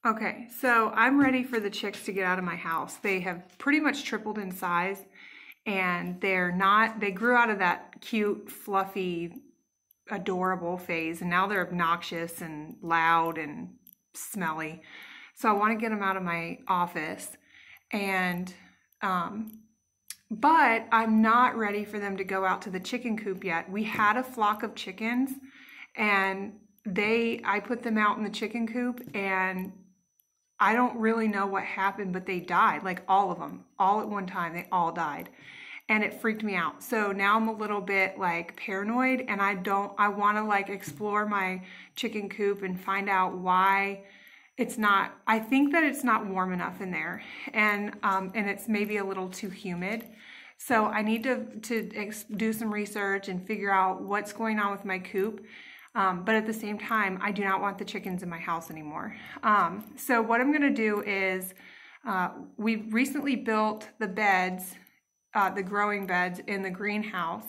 Okay, so I'm ready for the chicks to get out of my house. They have pretty much tripled in size, and they grew out of that cute, fluffy, adorable phase, and now they're obnoxious and loud and smelly. So I want to get them out of my office, and but I'm not ready for them to go out to the chicken coop yet. We had a flock of chickens, and I put them out in the chicken coop, and I don't really know what happened, but they died, like all of them, all at one time. They all died, and it freaked me out. So now I'm a little bit like paranoid, and I want to like explore my chicken coop and find out why it's not. I think that it's not warm enough in there, and it's maybe a little too humid. So I need to do some research and figure out what's going on with my coop. But at the same time, I do not want the chickens in my house anymore. So what I'm gonna do is, we recently built the beds, the growing beds in the greenhouse,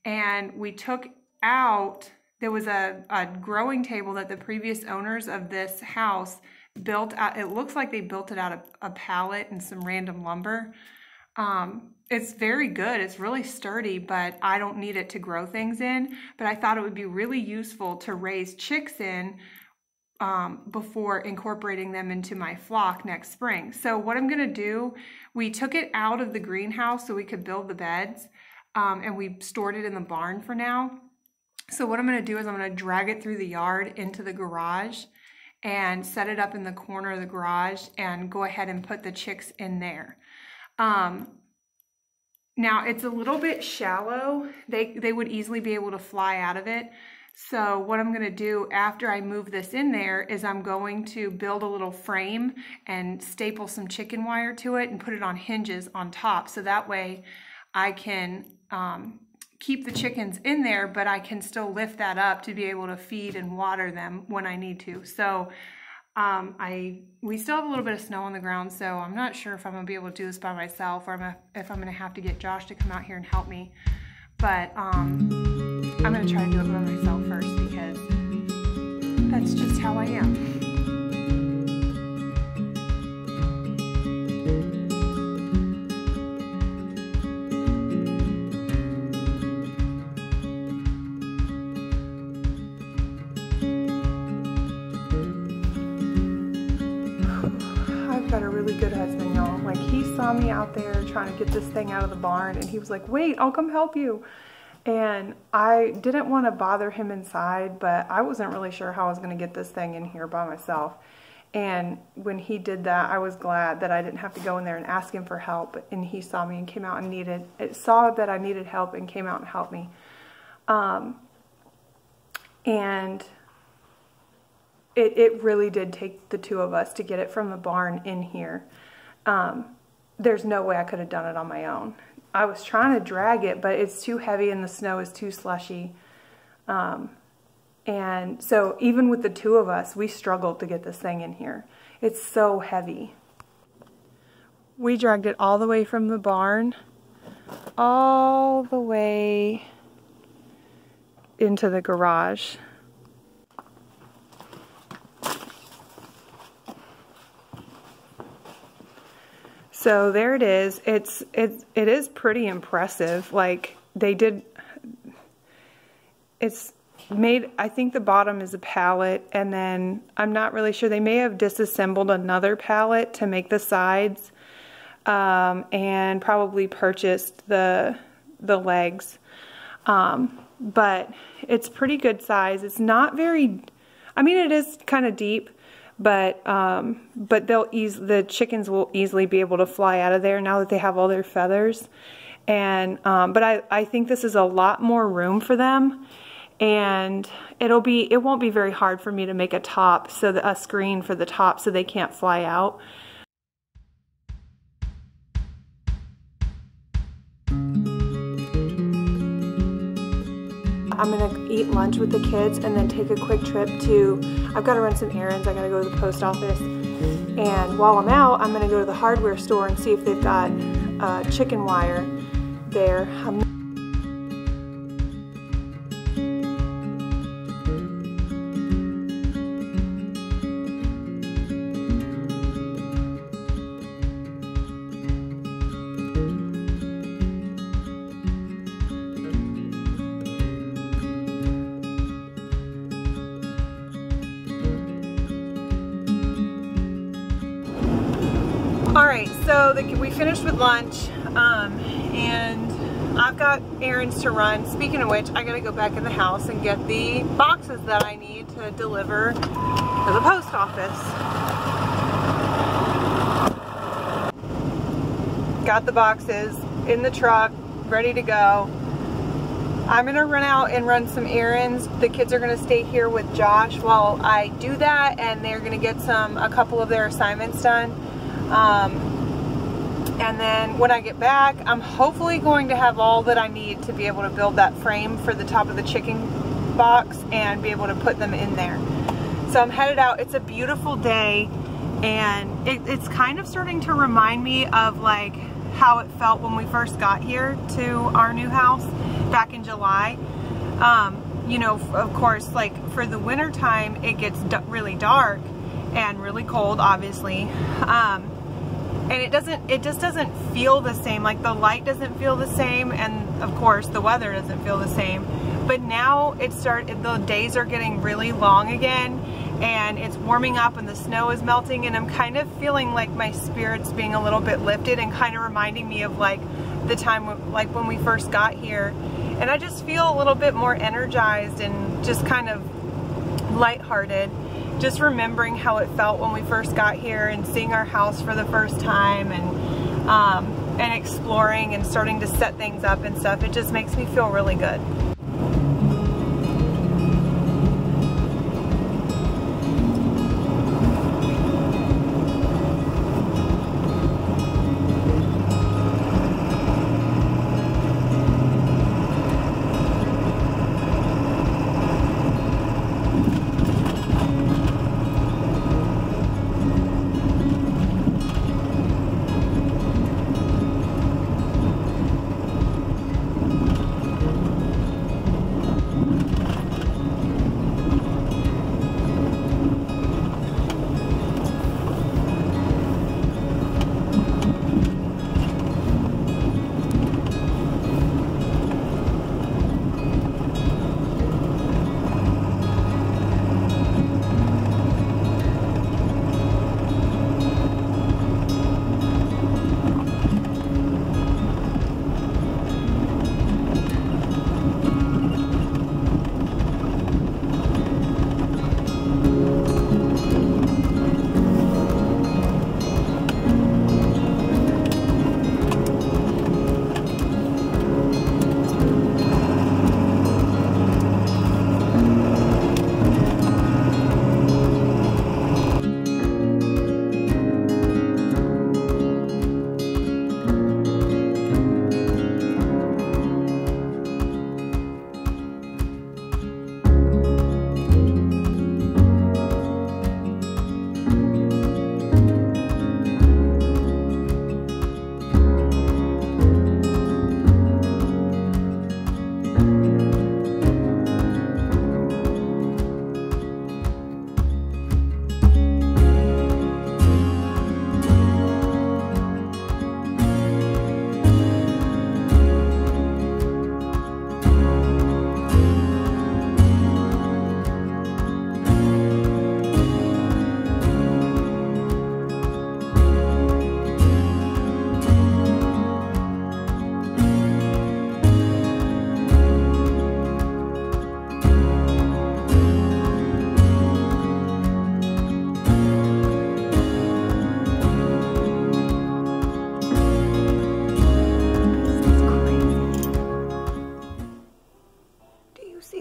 and we took out, there was a growing table that the previous owners of this house built out. It looks like they built it out of a pallet and some random lumber. It's very good. It's really sturdy, but I don't need it to grow things in. But I thought it would be really useful to raise chicks in before incorporating them into my flock next spring. So what I'm gonna do, we took it out of the greenhouse so we could build the beds, and we stored it in the barn for now. So what I'm gonna do is I'm gonna drag it through the yard into the garage and set it up in the corner of the garage and go ahead and put the chicks in there. Now it's a little bit shallow. They would easily be able to fly out of it. So what I'm gonna do after I move this in there is I'm going to build a little frame and staple some chicken wire to it and put it on hinges on top. So that way I can keep the chickens in there, but I can still lift that up to be able to feed and water them when I need to. So we still have a little bit of snow on the ground, so I'm not sure if I'm gonna be able to do this by myself, or if I'm gonna have to get Josh to come out here and help me. But I'm gonna try to do it by myself first, because that's just how I am. Got a really good husband, y'all. Like, he saw me out there trying to get this thing out of the barn, and he was like, wait, I'll come help you. And I didn't want to bother him inside, but I wasn't really sure how I was going to get this thing in here by myself. And when he did that, I was glad that I didn't have to go in there and ask him for help. And he saw me and came out and saw that I needed help and came out and helped me. And it really did take the two of us to get it from the barn in here. There's no way I could have done it on my own. I was trying to drag it, but it's too heavy and the snow is too slushy. And so even with the two of us, we struggled to get this thing in here. It's so heavy. We dragged it all the way from the barn, all the way into the garage. So there it is. It is pretty impressive. Like, it's made, I think the bottom is a pallet, and then I'm not really sure. They may have disassembled another pallet to make the sides, and probably purchased the legs. But it's pretty good size. It's not very, I mean, it is kind of deep. But the chickens will easily be able to fly out of there now that they have all their feathers. And but I think this is a lot more room for them, and it won't be very hard for me to make a top, so a screen for the top so they can't fly out. I'm gonna eat lunch with the kids and then take a quick trip I've got to run some errands. I gotta go to the post office, and while I'm out, I'm gonna go to the hardware store and see if they've got chicken wire there. So we finished with lunch, and I've got errands to run. Speaking of which, I gotta go back in the house and get the boxes that I need to deliver to the post office. Got the boxes in the truck, ready to go. I'm gonna run out and run some errands. The kids are gonna stay here with Josh while I do that, and they're gonna get a couple of their assignments done. And then when I get back, I'm hopefully going to have all that I need to be able to build that frame for the top of the chicken box and be able to put them in there. So I'm headed out. It's a beautiful day, and it's kind of starting to remind me of like how it felt when we first got here to our new house back in July. You know, of course, like for the winter time, it gets really dark and really cold, obviously. And it just doesn't feel the same. Like the light doesn't feel the same, and of course the weather doesn't feel the same. But now the days are getting really long again, and it's warming up and the snow is melting, and I'm kind of feeling like my spirit's being a little bit lifted and kind of reminding me of like the time like when we first got here. And I just feel a little bit more energized and just kind of lighthearted, just remembering how it felt when we first got here and seeing our house for the first time, and exploring and starting to set things up and stuff. It just makes me feel really good.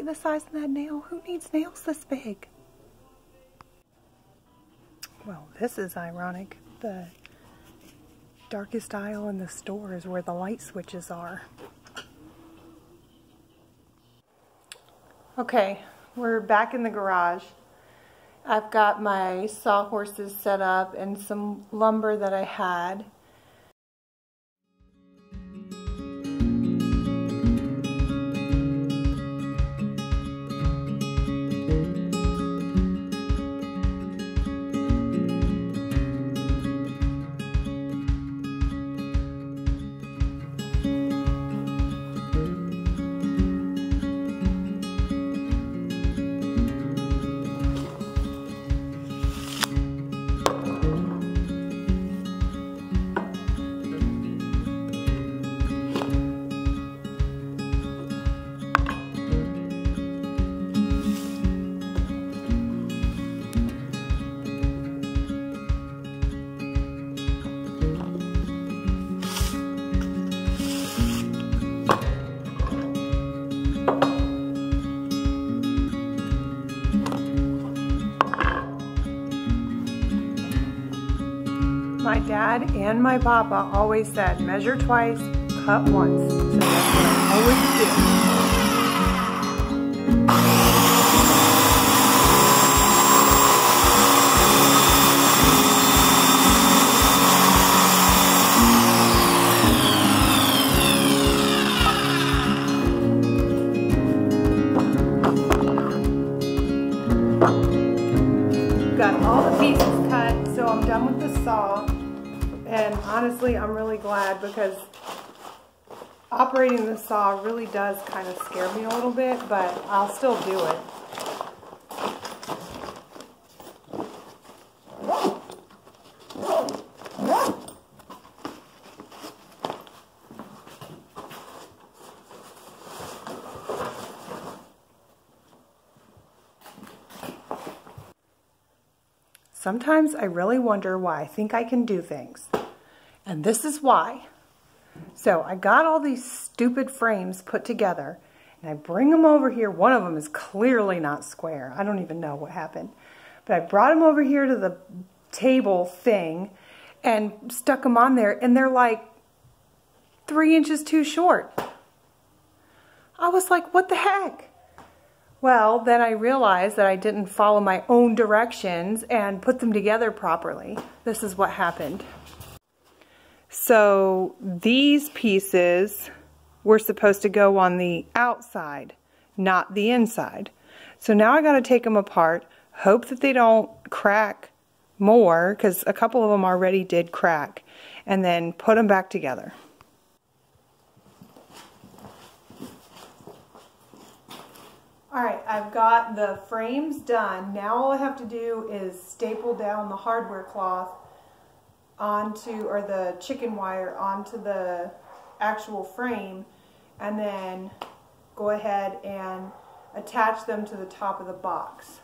The size of that nail? Who needs nails this big? Well, this is ironic. The darkest aisle in the store is where the light switches are. Okay, we're back in the garage. I've got my sawhorses set up and some lumber that I had. dad and my papa always said, measure twice, cut once. So that's what I always do. Got all the pieces cut, so I'm done with the saw. And honestly, I'm really glad because operating the saw really does kind of scare me a little bit, but I'll still do it. Sometimes I really wonder why I think I can do things. And this is why. So I got all these stupid frames put together and I bring them over here. One of them is clearly not square. I don't even know what happened. But I brought them over here to the table thing and stuck them on there, and they're like 3 inches too short. I was like, what the heck? Well, then I realized that I didn't follow my own directions and put them together properly. This is what happened. So these pieces were supposed to go on the outside, not the inside. So now I got to take them apart, hope that they don't crack more, because a couple of them already did crack, and then put them back together. Alright, I've got the frames done. Now all I have to do is staple down the hardware cloth onto, or the chicken wire onto the actual frame, and then go ahead and attach them to the top of the box.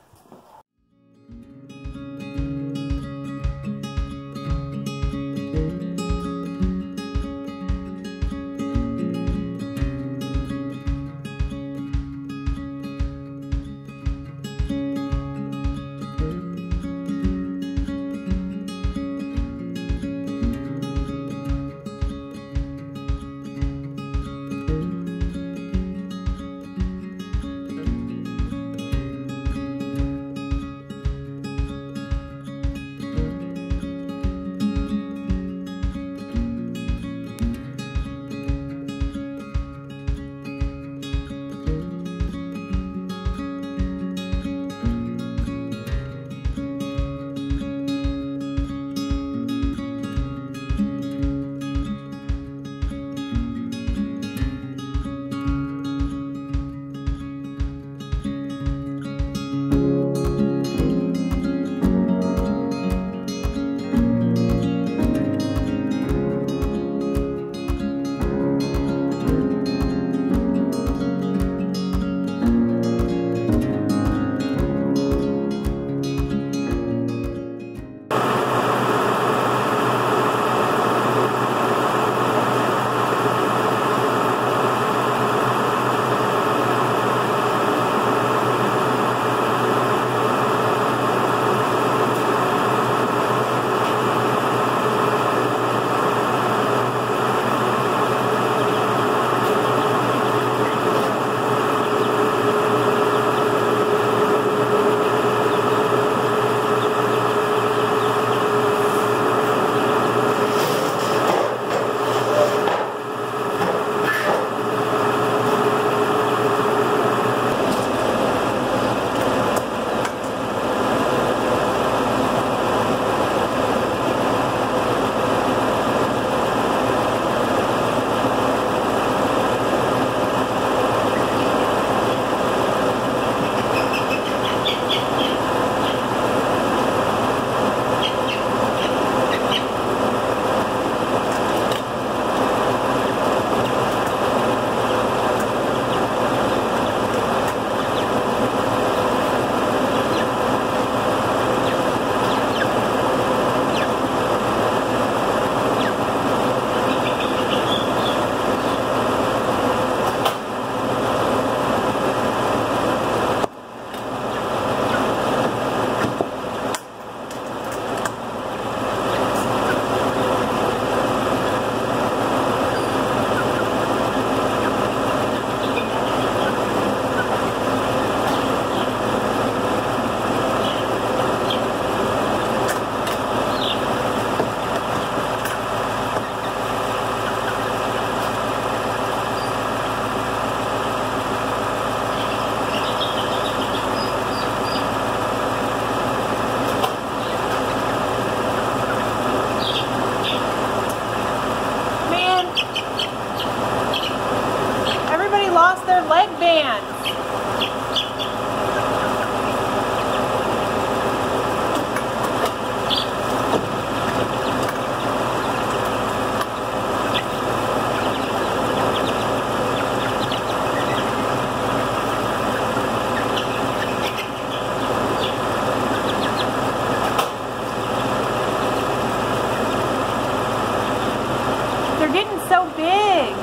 getting so big.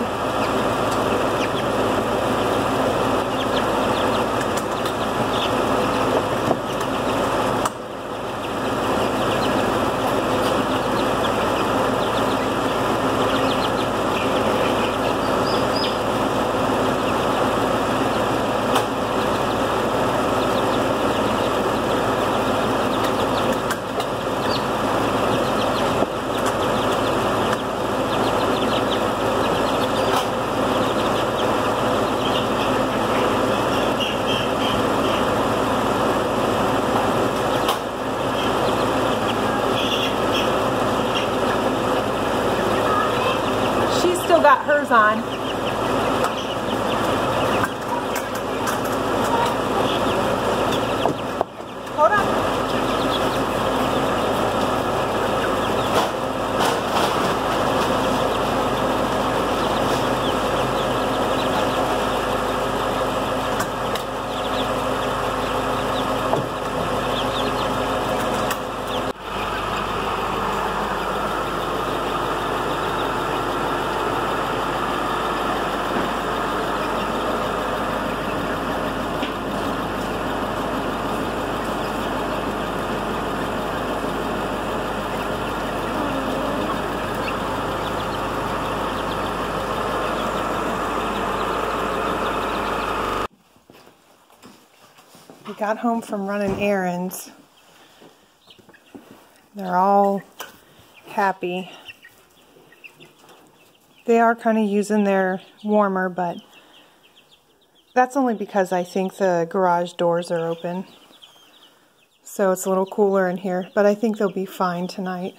Still got hers on. Hold on. We got home from running errands. They're all happy. They are kind of using their warmer, but that's only because I think the garage doors are open. So it's a little cooler in here, but I think they'll be fine tonight.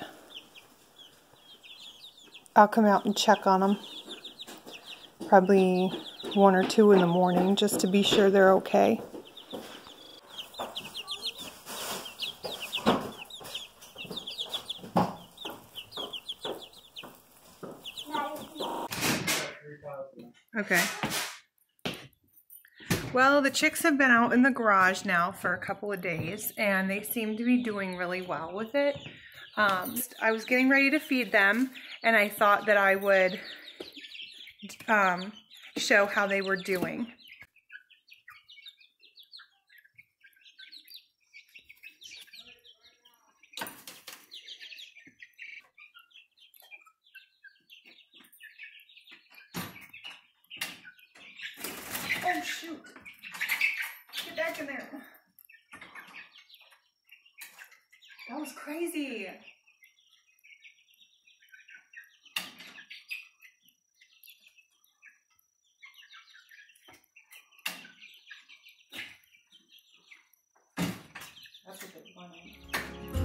I'll come out and check on them. Probably 1 or 2 in the morning, just to be sure they're okay. Okay. Well, the chicks have been out in the garage now for a couple of days, and they seem to be doing really well with it. I was getting ready to feed them, and I thought that I would show how they were doing. Oh shoot! Get back in there. That was crazy. That's what they wanted.